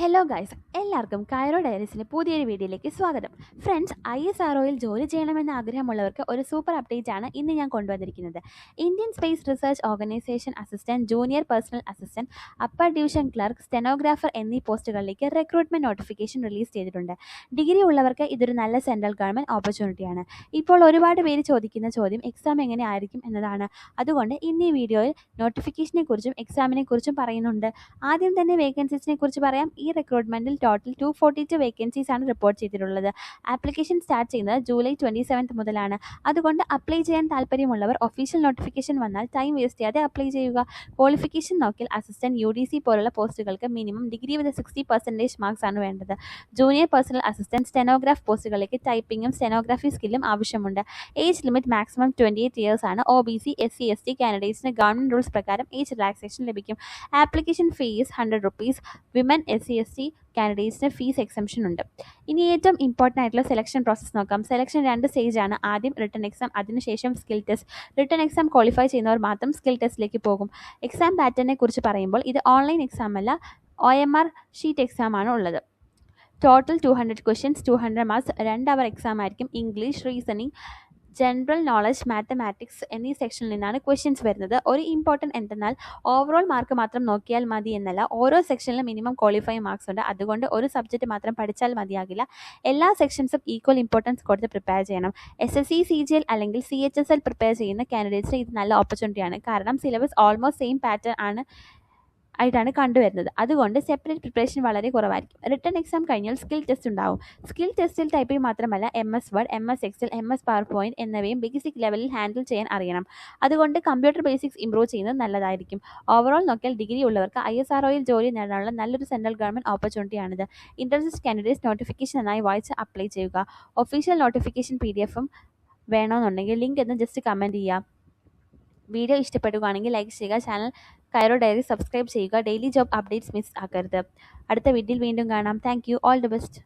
Hello guys, എല്ലാവർക്കും Cairo ഡയറീസിൻ്റെ പുതിയൊരു വീഡിയോയിലേക്ക് സ്വാഗതം. ഫ്രണ്ട്സ്, ISROയിൽ ജോലി ചെയ്യണമെന്ന ആഗ്രഹമുള്ളവർക്ക് ഒരു സൂപ്പർ അപ്ഡേറ്റ് ആണ് ഇന്ന് ഞാൻ കൊണ്ടുവന്നിരിക്കുന്നത്. Indian space research organisation assistant, junior personal assistant, upper division clerk, stenographer എന്നീ പോസ്റ്റുകളിലേക്ക് റിക്രൂട്ട്മെന്റ് നോട്ടിഫിക്കേഷൻ റിലീസ് ചെയ്തിട്ടുണ്ട്. ഡിഗ്രി ഉള്ളവർക്ക് ഇതൊരു നല്ല സെൻട്രൽ ഗവൺമെന്റ് ഓപ്പർച്യൂണിറ്റിയാണ്. ഇപ്പോൾ ഒരുപാട് പേര് ചോദിക്കുന്ന ചോദ്യം എക്സാം എങ്ങനെ ആയിരിക്കും എന്നതാണ്. അതുകൊണ്ട് ഇന്ന് ഈ വീഡിയോയിൽ നോട്ടിഫിക്കേഷനെ കുറിച്ചും എക്സാമിനെ കുറിച്ചും പറയുന്നുണ്ട്. ആദ്യം തന്നെ വേക്കൻസീസിനെ കുറിച്ച് പറയാം. ഈ റിക്രൂട്ട്മെന്റിൽ ടോട്ടൽ 242 വേക്കൻസീസ് ആണ് റിപ്പോർട്ട് ചെയ്തിട്ടുള്ളത്. ആപ്ലിക്കേഷൻ സ്റ്റാർട്ട് ചെയ്യുന്നത് ജൂലൈ 27 മുതലാണ്. അതുകൊണ്ട് അപ്ലൈ ചെയ്യാൻ താല്പര്യമുള്ളവർ ഒഫീഷ്യൽ നോട്ടിഫിക്കേഷൻ വന്നാൽ ടൈം വേസ്റ്റ് ചെയ്യാതെ അപ്ലൈ ചെയ്യുക. ക്വാളിഫിക്കേഷൻ നോക്കിയാൽ അസിസ്റ്റന്റ്, UDC പോലുള്ള പോസ്റ്റുകൾക്ക് മിനിമം ഡിഗ്രി വിത്ത് 60% മാർക്സ് ആണ് വേണ്ടത്. ജൂനിയർ പേഴ്സണൽ അസിസ്റ്റന്റ്, സ്റ്റെനോഗ്രാഫ് പോസ്റ്റുകളിലേക്ക് ടൈപ്പിംഗും സ്റ്റെനോഗ്രാഫി സ്കില്ലും ആവശ്യമുണ്ട്. ഏജ് ലിമിറ്റ് മാക്സിമം 28 ഇയേഴ്സ് ആണ്. OBC, SC, ST കാൻഡിഡേറ്റ്സിന് ഗവൺമെന്റ് റൂൾസ് പ്രകാരം ഏജ് റിലാക്സേഷൻ ലഭിക്കും. Application fees ₹100. Women, SC, ST കാൻഡിഡേറ്റ്സിന് ഫീസ് എക്സംഷൻ ഉണ്ട്. ഇനി ഏറ്റവും ഇമ്പോർട്ടൻ്റ് ആയിട്ടുള്ള സെലക്ഷൻ പ്രോസസ്സ് നോക്കാം. സെലക്ഷൻ 2 സ്റ്റേജ് ആണ്. ആദ്യം റിട്ടൺ എക്സാം, അതിനുശേഷം skill test. Written exam qualify ചെയ്യുന്നവർ മാത്രം സ്കിൽ ടെസ്റ്റിലേക്ക് പോകും. എക്സാം പാറ്റേണിനെ കുറിച്ച് പറയുമ്പോൾ ഇത് ഓൺലൈൻ എക്സാം അല്ല, OMR ഷീറ്റ് എക്സാം ആണ് ഉള്ളത്. Total 200 questions, 200 marks. 2 അവർ എക്സാം ആയിരിക്കും. English, reasoning, general knowledge, mathematics എന്നീ സെക്ഷനിൽ നിന്നാണ് ക്വസ്റ്റ്യൻസ് വരുന്നത്. ഒരു ഇമ്പോർട്ടൻറ്റ് എന്തെന്നാൽ ഓവറോൾ മാർക്ക് മാത്രം നോക്കിയാൽ മതി എന്നല്ല, ഓരോ സെക്ഷനിലും മിനിമം ക്വാളിഫൈങ് മാർക്സ് ഉണ്ട്. അതുകൊണ്ട് ഒരു സബ്ജക്റ്റ് മാത്രം പഠിച്ചാൽ മതിയാകില്ല. എല്ലാ സെക്ഷൻസും ഈക്വൽ ഇമ്പോർട്ടൻസ് കൊടുത്ത് പ്രിപ്പയർ ചെയ്യണം. SSC, CGL അല്ലെങ്കിൽ CHSL പ്രിപ്പയർ ചെയ്യുന്ന കാൻഡിഡേറ്റ്സിന് ഇത് നല്ല ഓപ്പർച്യൂണിറ്റിയാണ്. കാരണം സിലബസ് ഓൾമോസ്റ്റ് സെയിം പാറ്റേൺ ആയിട്ടാണ് കണ്ടുവരുന്നത്. അതുകൊണ്ട് സെപ്പറേറ്റ് പ്രിപ്പറേഷൻ വളരെ കുറവായിരിക്കും. റിട്ടൺ എക്സാം കഴിഞ്ഞാൽ സ്കിൽ ടെസ്റ്റ് ഉണ്ടാവും. സ്കിൽ ടെസ്റ്റിൽ ടൈപ്പിംഗ് മാത്രമല്ല, MS Word, MS Excel, MS PowerPoint എന്നിവയും ബേസിക് ലെവലിൽ ഹാൻഡിൽ ചെയ്യാൻ അറിയണം. അതുകൊണ്ട് കമ്പ്യൂട്ടർ ബേസിക്സ് ഇംപ്രൂവ് ചെയ്യുന്നത് നല്ലതായിരിക്കും. ഓവറോൾ നോക്കിയാൽ ഡിഗ്രി ഉള്ളവർക്ക് ISROയിൽ ജോലി നേടാനുള്ള നല്ലൊരു സെൻട്രൽ ഗവൺമെന്റ് ഓപ്പർച്യൂണിറ്റിയാണിത്. ഇൻട്രസ്റ്റഡ് കാൻഡിഡേറ്റ്സ് നോട്ടിഫിക്കേഷൻ നന്നായി വായിച്ച് അപ്ലൈ ചെയ്യുക. ഒഫീഷ്യൽ നോട്ടിഫിക്കേഷൻ PDF വേണമെന്നുണ്ടെങ്കിൽ ലിങ്ക് എന്ന് ജസ്റ്റ് കമൻറ്റ് ചെയ്യുക. വീഡിയോ ഇഷ്ടപ്പെടുകയാണെങ്കിൽ ലൈക്ക് ചെയ്യുക. ചാനൽ കൈറോ ഡയറി സബ്സ്ക്രൈബ് ചെയ്യുക. ഡെയിലി ജോബ് അപ്ഡേറ്റ്സ് മിസ് ആക്കരുത്. അടുത്ത വീഡിയോയിൽ വീണ്ടും കാണാം. Thank you. All the best.